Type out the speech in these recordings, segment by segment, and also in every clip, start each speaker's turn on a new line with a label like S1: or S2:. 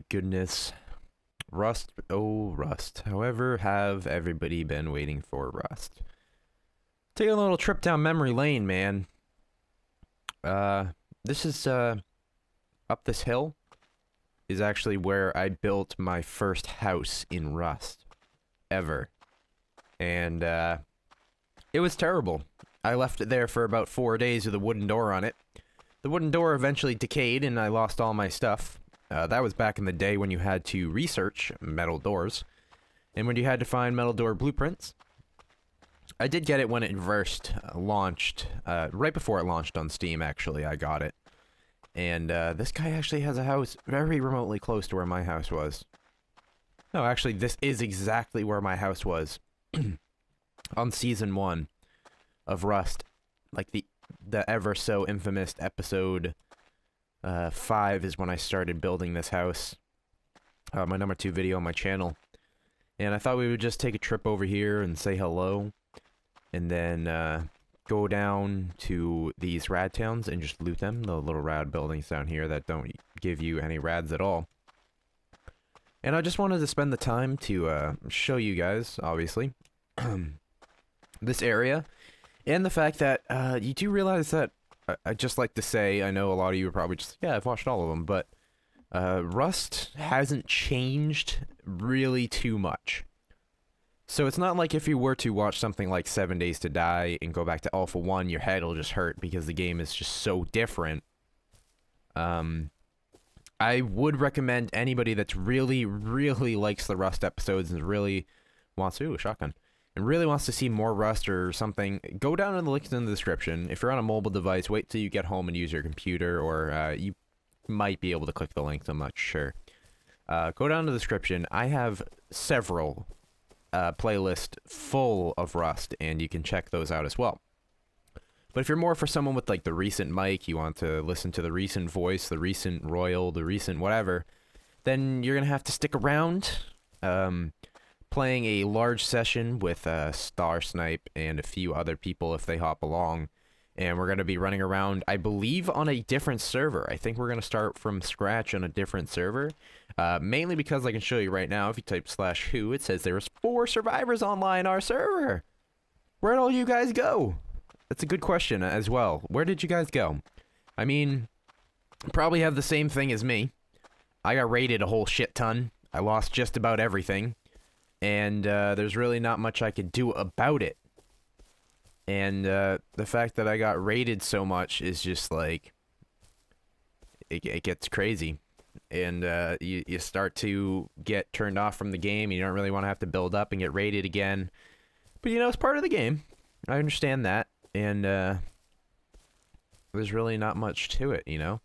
S1: goodness. Rust, oh Rust. However, have everybody been waiting for Rust? Take a little trip down memory lane, man. This is, up this hill is actually where I built my first house in Rust. Ever. And, it was terrible. I left it there for about 4 days with a wooden door on it. The wooden door eventually decayed and I lost all my stuff. That was back in the day when you had to research metal doors. And when you had to find metal door blueprints. I did get it when it first launched. Right before it launched on Steam, actually, I got it. And, this guy actually has a house very remotely close to where my house was. No, actually, this is exactly where my house was. On Season 1 of Rust. Like, the ever so infamous episode 5 is when I started building this house. My number 2 video on my channel. And I thought we would just take a trip over here and say hello. And then go down to these rad towns and just loot them. The little rad buildings down here that don't give you any rads at all. And I just wanted to spend the time to show you guys, obviously, this area. And the fact that you do realize that, I just like to say, I know a lot of you are probably just, yeah, I've watched all of them, but Rust hasn't changed really too much. So it's not like if you were to watch something like 7 Days to Die and go back to Alpha 1, your head will just hurt because the game is just so different. I would recommend anybody that's really, really likes the Rust episodes and really wants to, shotgun, and really wants to see more Rust or something, go down to the links in the description. If you're on a mobile device, wait till you get home and use your computer, or you might be able to click the links, I'm not sure. Go down to the description. I have several playlists full of Rust, and you can check those out as well. But if you're more for someone with, like, the recent mic, you want to listen to the recent voice, the recent Royal, the recent whatever, then you're going to have to stick around. Playing a large session with Star Snipe and a few other people if they hop along. And we're going to be running around, I believe, on a different server. I think we're going to start from scratch on a different server. Mainly because I can show you right now, if you type /who, it says there's 4 survivors online our server. Where'd all you guys go? That's a good question as well. Where did you guys go? I mean, probably have the same thing as me. I got raided a whole shit ton. I lost just about everything. And there's really not much I could do about it. And the fact that I got raided so much is just like, it gets crazy. And you start to get turned off from the game. You don't really want to have to build up and get raided again. But you know, it's part of the game. I understand that. And there's really not much to it, you know.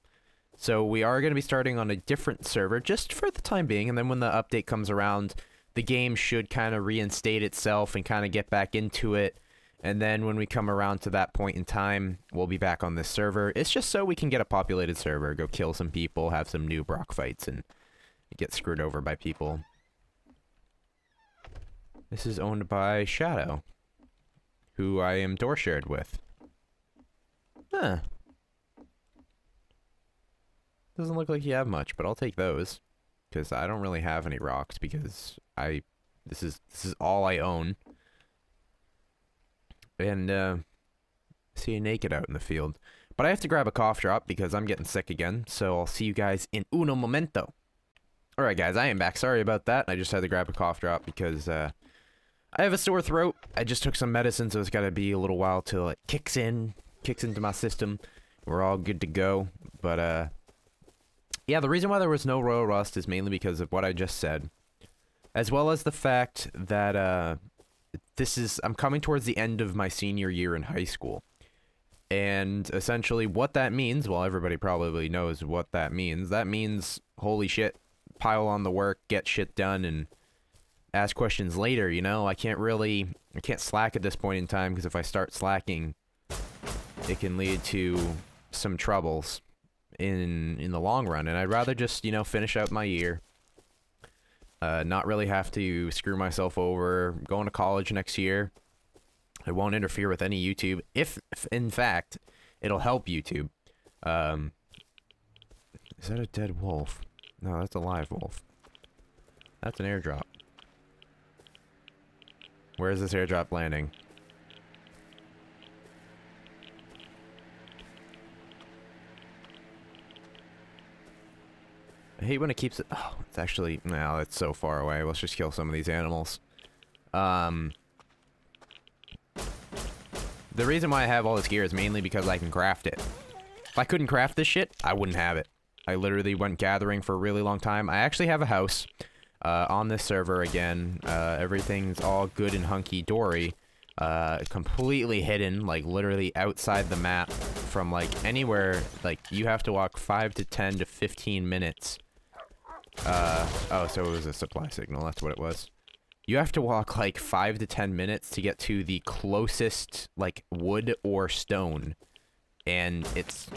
S1: So we are going to be starting on a different server just for the time being. And then when the update comes around, the game should kind of reinstate itself and kind of get back into it. And then when we come around to that point in time, we'll be back on this server. It's just so we can get a populated server, go kill some people, have some new Brock fights, and get screwed over by people. This is owned by Shadow, who I am door shared with. Huh. Doesn't look like you have much, but I'll take those. Because I don't really have any rocks, because this is all I own. And, see you naked out in the field. But I have to grab a cough drop because I'm getting sick again, so I'll see you guys in uno momento. Alright guys, I am back. Sorry about that. I just had to grab a cough drop because, I have a sore throat. I just took some medicine, so it's gotta be a little while till it kicks into my system. We're all good to go. But, yeah, the reason why there was no Royal Rust is mainly because of what I just said. As well as the fact that, I'm coming towards the end of my senior year in high school. And essentially what that means, well, everybody probably knows what that means. That means, holy shit, pile on the work, get shit done, and ask questions later, you know? I can't slack at this point in time, because if I start slacking, it can lead to some troubles in the long run. And I'd rather just, you know, finish out my year. Not really have to screw myself over. Going to college next year. It won't interfere with any YouTube. If in fact, it'll help YouTube. Is that a dead wolf? No, that's a live wolf. That's an airdrop. Where is this airdrop landing? I hate when it keeps it. Oh, it's actually. No, it's so far away. Let's just kill some of these animals. The reason why I have all this gear is mainly because I can craft it. If I couldn't craft this shit, I wouldn't have it. I literally went gathering for a really long time. I actually have a house on this server again. Everything's all good and hunky-dory. Completely hidden, like literally outside the map from like anywhere. Like you have to walk 5 to 10 to 15 minutes. Oh, so it was a supply signal. That's what it was. You have to walk like 5 to 10 minutes to get to the closest like wood or stone, and it's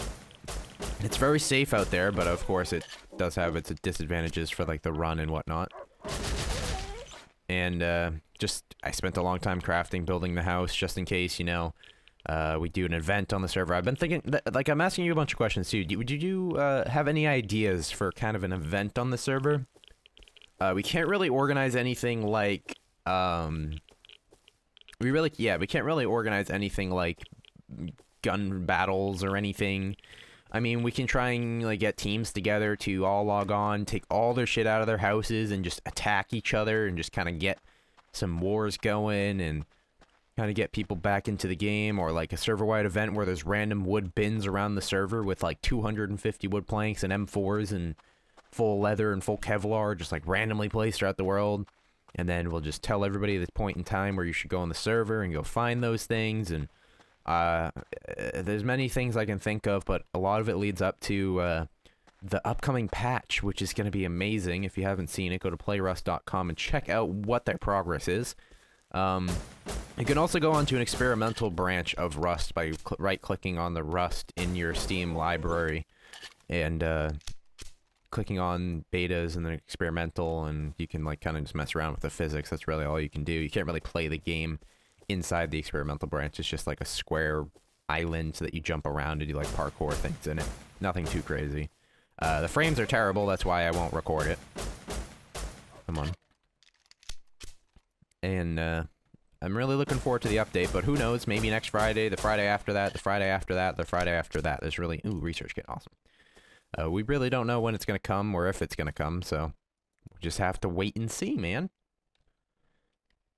S1: very safe out there, but of course it does have its disadvantages for like the run and whatnot. And just I spent a long time crafting, building the house just in case, you know, we do an event on the server. I've been thinking that, like, I'm asking you a bunch of questions too. Did you have any ideas for kind of an event on the server? We can't really organize anything like, we can't really organize anything like gun battles or anything. I mean, we can try and like get teams together to all log on, take all their shit out of their houses and just attack each other and just kind of get some wars going and kind of get people back into the game, or like a server-wide event where there's random wood bins around the server with like 250 wood planks and M4s and full leather and full Kevlar just like randomly placed throughout the world, and then we'll just tell everybody at this point in time where you should go on the server and go find those things. And there's many things I can think of, but a lot of it leads up to the upcoming patch, which is going to be amazing. If you haven't seen it, go to playrust.com and check out what their progress is. You can also go onto an experimental branch of Rust by right-clicking on the Rust in your Steam library and clicking on betas and then experimental, and you can like kind of just mess around with the physics. That's really all you can do. You can't really play the game inside the experimental branch. It's just like a square island so that you jump around and do like parkour things in it. Nothing too crazy. The frames are terrible, that's why I won't record it. Come on. And I'm really looking forward to the update, but who knows, maybe next Friday, the Friday after that, the Friday after that, the Friday after that. There's really, ooh, research kit, awesome. We really don't know when it's going to come or if it's going to come, so we just have to wait and see, man.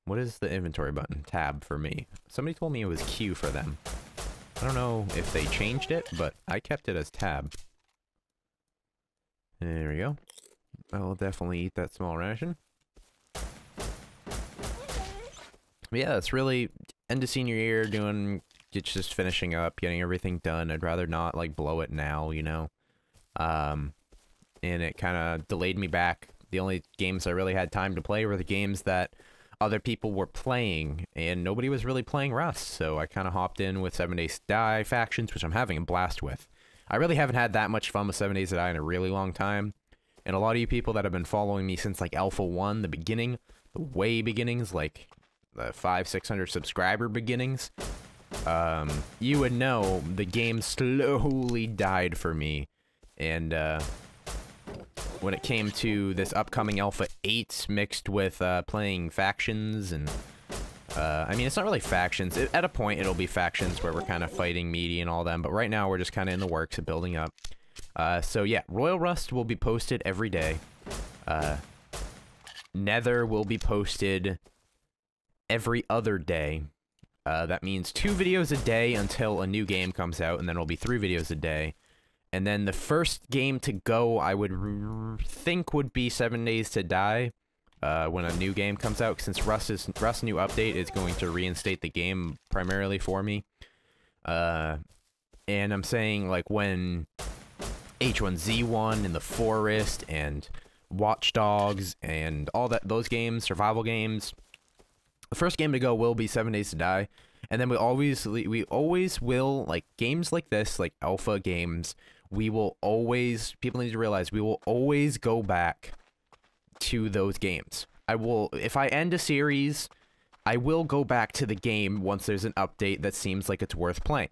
S1: What is the inventory button? Tab for me. Somebody told me it was Q for them. I don't know if they changed it, but I kept it as tab. There we go. I will definitely eat that small ration. But yeah, it's really end of senior year, it's just finishing up, getting everything done. I'd rather not like blow it now, you know. And it kind of delayed me back. The only games I really had time to play were the games that other people were playing, and nobody was really playing Rust, so I kind of hopped in with 7 Days to Die factions, which I'm having a blast with. I really haven't had that much fun with 7 Days to Die in a really long time, and a lot of you people that have been following me since like Alpha 1, the beginning, the way beginnings, like the 500-600 subscriber beginnings, you would know the game slowly died for me. And when it came to this upcoming Alpha 8 mixed with playing factions, and I mean, it's not really factions. At a point, it'll be factions where we're kind of fighting meaty and all them, but right now we're just kind of in the works of building up. So yeah, Royal Rust will be posted every day. Nether will be posted every other day. That means 2 videos a day until a new game comes out, and then it'll be 3 videos a day. And then the first game to go, I would think, would be 7 Days to Die, when a new game comes out, since Rust's new update is going to reinstate the game primarily for me. And I'm saying, like, when H1Z1 and The Forest and Watch Dogs and all that, those games, survival games, the first game to go will be 7 Days to Die. And then we always will, like, games like this, like alpha games, we will always, people need to realize, we will always go back to those games. If I end a series, I will go back to the game once there's an update that seems like it's worth playing.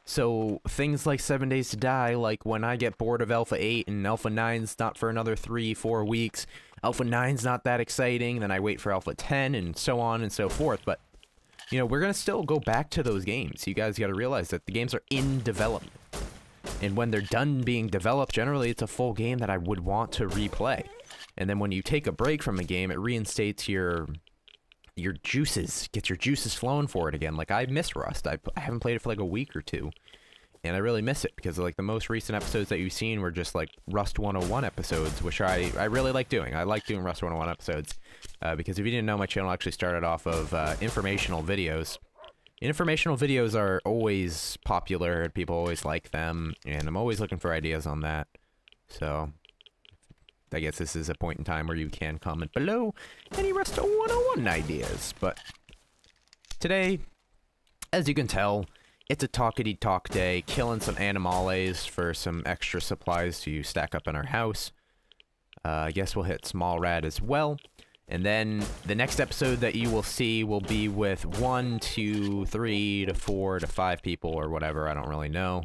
S1: So things like 7 Days to Die, like when I get bored of Alpha 8 and Alpha 9's not for another 3-4 weeks, Alpha 9's not that exciting, then I wait for Alpha 10 and so on and so forth. But, you know, we're going to still go back to those games. You guys got to realize that the games are in development. And when they're done being developed, generally it's a full game that I would want to replay. And then when you take a break from a game, it reinstates your juices, gets your juices flowing for it again. Like, I miss Rust. I haven't played it for like a week or two, and I really miss it because like the most recent episodes that you've seen were just like Rust 101 episodes, which I really like doing. I like doing Rust 101 episodes because if you didn't know, my channel actually started off of informational videos. Informational videos are always popular and people always like them, and I'm always looking for ideas on that. So I guess this is a point in time where you can comment below any Rust 101 ideas. But today, as you can tell, it's a talkity-talk day, killing some animales for some extra supplies to stack up in our house. I guess we'll hit Small Rad as well. And then the next episode that you will see will be with 1 to 3 to 4 to 5 people or whatever, I don't really know.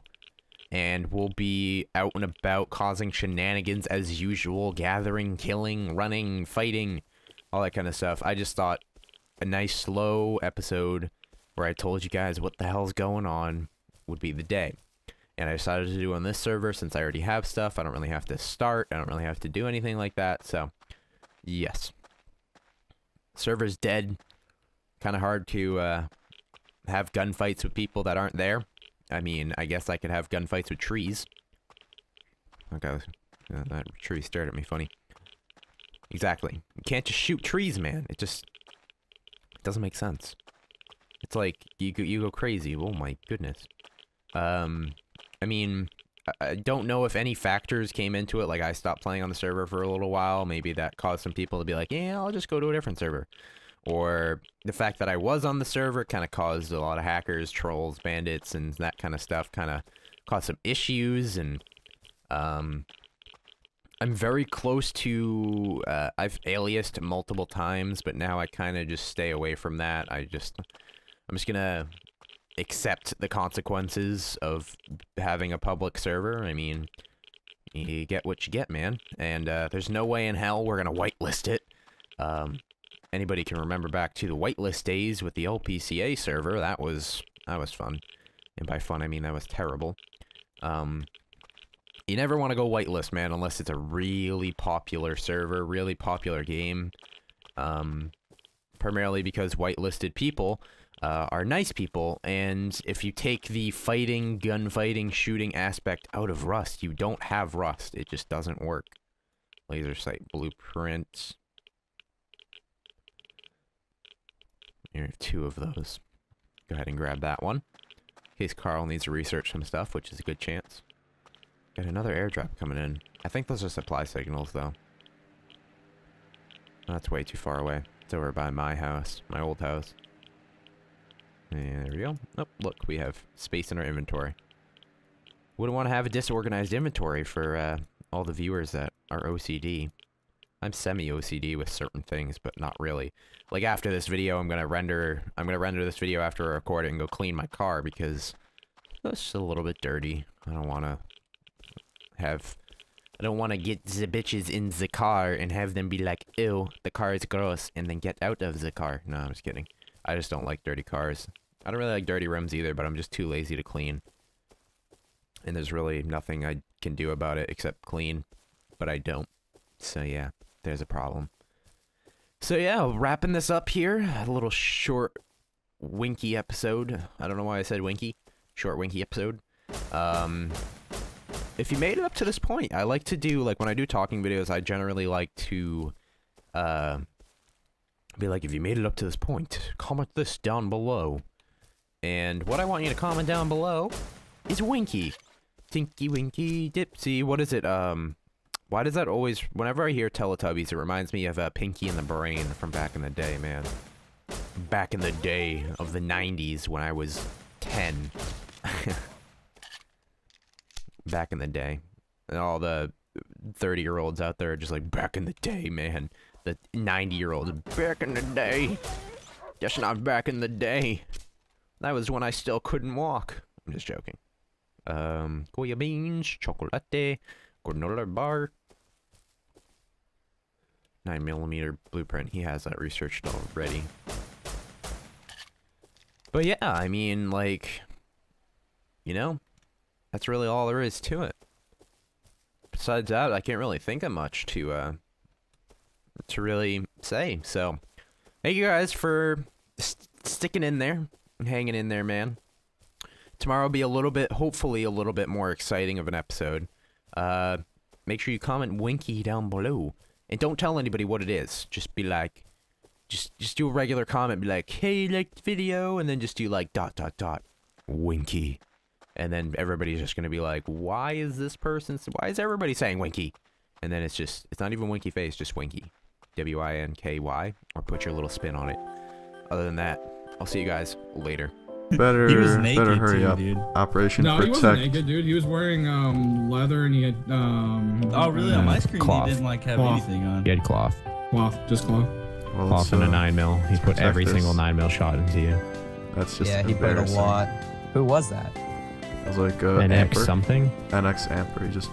S1: And we'll be out and about causing shenanigans as usual, gathering, killing, running, fighting, all that kind of stuff. I just thought a nice slow episode where I told you guys what the hell's going on would be the day. And I decided to do on this server since I already have stuff. I don't really have to start. I don't really have to do anything like that. So, yes. Server's dead. Kind of hard to have gunfights with people that aren't there. I mean, I guess I could have gunfights with trees. Okay, that tree stared at me funny. Exactly. You can't just shoot trees, man. It just doesn't make sense. It's like, you go crazy. Oh my goodness. I mean, I don't know if any factors came into it, like I stopped playing on the server for a little while. Maybe that caused some people to be like, yeah, I'll just go to a different server. Or the fact that I was on the server kind of caused a lot of hackers, trolls, bandits, and that kind of stuff kind of caused some issues. And I'm very close to, I've aliased multiple times, but now I kind of just stay away from that. I'm just gonna accept the consequences of having a public server. I mean, you get what you get, man. And there's no way in hell we're gonna whitelist it. Anybody can remember back to the whitelist days with the LPCA server. That was fun. And by fun, I mean that was terrible. You never want to go whitelist, man, unless it's a really popular server, really popular game. Primarily because whitelisted people are nice people, and if you take the fighting, gunfighting, shooting aspect out of Rust, you don't have Rust. It just doesn't work. Laser sight blueprints. Here, 2 of those. Go ahead and grab that one. In case Carl needs to research some stuff, which is a good chance. Got another airdrop coming in. I think those are supply signals, though. That's way too far away. It's over by my house, my old house. And there we go. Oh, look, we have space in our inventory. Wouldn't want to have a disorganized inventory for all the viewers that are OCD. I'm semi-OCD with certain things, but not really. Like after this video, I'm gonna render this video after I record it and go clean my car because it's a little bit dirty. I don't wanna get the bitches in the car and have them be like, ew, the car is gross, and then get out of the car. No, I'm just kidding. I just don't like dirty cars. I don't really like dirty rims either, but I'm just too lazy to clean. And there's really nothing I can do about it except clean, but I don't. So yeah, there's a problem. So yeah, wrapping this up here. A little short, winky episode. I don't know why I said winky. Short, winky episode. If you made it up to this point, I like to do, like when I do talking videos, I generally like to be like, if you made it up to this point, comment this down below. And what I want you to comment down below is winky. Tinky, winky, dipsy. What is it? Why does that always, whenever I hear Teletubbies, it reminds me of Pinky and the Brain from back in the day, man. Back in the day of the 90s when I was 10. Back in the day. And all the 30-year-olds out there are just like, back in the day, man. The 90-year-olds, back in the day. Just not back in the day. That was when I still couldn't walk. I'm just joking. Goya beans, chocolate, granola bar. 9mm blueprint. He has that researched already. But yeah, I mean, like, you know, that's really all there is to it. Besides that, I can't really think of much to really say. So, thank you guys for sticking in there, hanging in there, man. Tomorrow will be a little bit, hopefully a little bit more exciting of an episode. Make sure you comment Winky down below. And don't tell anybody what it is. Just be like, just do a regular comment. Be like, hey, like the video. And then just do like ... Winky. And then everybody's just going to be like, why is everybody saying Winky? And then it's not even Winky face, just Winky. W-I-N-K-Y. Or put your little spin on it. Other than that, I'll see you guys later.
S2: Better hurry up.
S3: Dude.
S2: Operation
S4: No,
S2: Protect.
S4: he wasn't naked, dude. He was wearing leather and he had
S3: oh, really? On my screen,
S1: cloth.
S3: he didn't like have
S4: Cloth.
S3: anything on.
S1: He had cloth.
S4: Cloth, just cloth.
S2: Well,
S1: Cloth and a 9mm. He put every
S2: this.
S1: single 9mm shot into you.
S2: That's just
S5: Yeah, he put a
S2: embarrassing.
S5: lot. Who was that?
S2: It was like
S1: An
S2: Amper.
S1: X something?
S2: NX Amper. He just